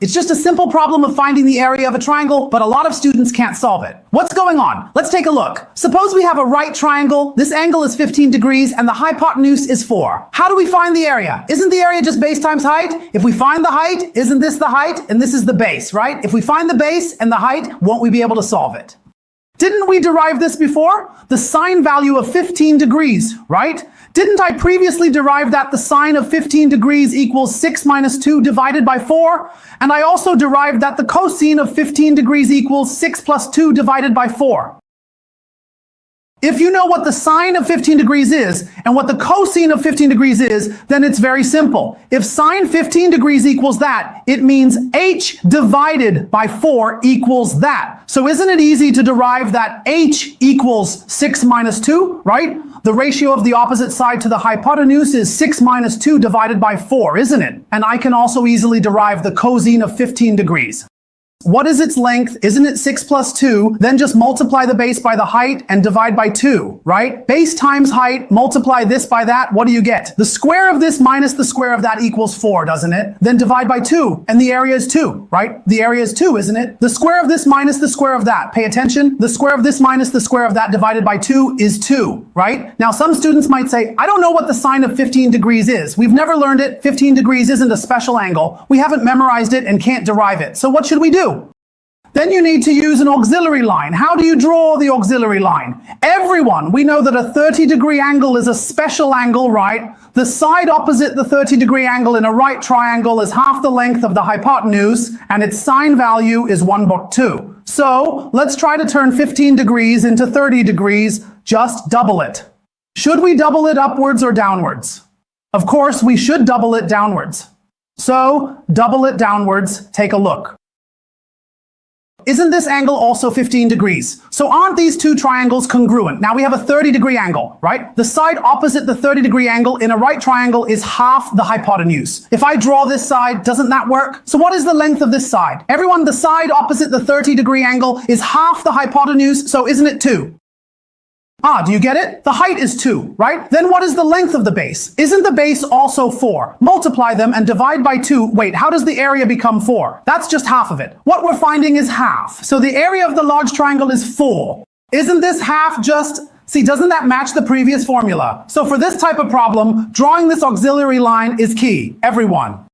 It's just a simple problem of finding the area of a triangle, but a lot of students can't solve it. What's going on? Let's take a look. Suppose we have a right triangle, this angle is 15 degrees, and the hypotenuse is 4. How do we find the area? Isn't the area just base times height? If we find the height, isn't this the height? And this is the base, right? If we find the base and the height, won't we be able to solve it? Didn't we derive this before? The sine value of 15 degrees, right? Didn't I previously derive that the sine of 15 degrees equals 6 minus 2 divided by 4? And I also derived that the cosine of 15 degrees equals 6 plus 2 divided by 4. If you know what the sine of 15 degrees is and what the cosine of 15 degrees is, then it's very simple. If sine 15 degrees equals that, it means h divided by 4 equals that. So isn't it easy to derive that h equals 6 minus 2, right? The ratio of the opposite side to the hypotenuse is 6 minus 2 divided by 4, isn't it? And I can also easily derive the cosine of 15 degrees. What is its length? Isn't it 6 plus 2? Then just multiply the base by the height and divide by 2, right? Base times height, multiply this by that, what do you get? The square of this minus the square of that equals 4, doesn't it? Then divide by 2, and the area is 2, right? The area is 2, isn't it? The square of this minus the square of that, pay attention. The square of this minus the square of that divided by 2 is 2, right? Now some students might say, I don't know what the sine of 15 degrees is. We've never learned it. 15 degrees isn't a special angle. We haven't memorized it and can't derive it. So what should we do? Then you need to use an auxiliary line. How do you draw the auxiliary line? Everyone, we know that a 30-degree angle is a special angle, right? The side opposite the 30-degree angle in a right triangle is half the length of the hypotenuse, and its sine value is 1/2. So let's try to turn 15 degrees into 30 degrees. Just double it. Should we double it upwards or downwards? Of course, we should double it downwards. So double it downwards. Take a look. Isn't this angle also 15 degrees? So aren't these two triangles congruent? Now we have a 30-degree angle, right? The side opposite the 30-degree angle in a right triangle is half the hypotenuse. If I draw this side, doesn't that work? So what is the length of this side? Everyone, the side opposite the 30-degree angle is half the hypotenuse, so isn't it 2? Do you get it? The height is 2, right? Then what is the length of the base? Isn't the base also 4? Multiply them and divide by 2. Wait, how does the area become 4? That's just half of it. What we're finding is half. So the area of the large triangle is 4. Isn't this half just... See, doesn't that match the previous formula? So for this type of problem, drawing this auxiliary line is key. Everyone.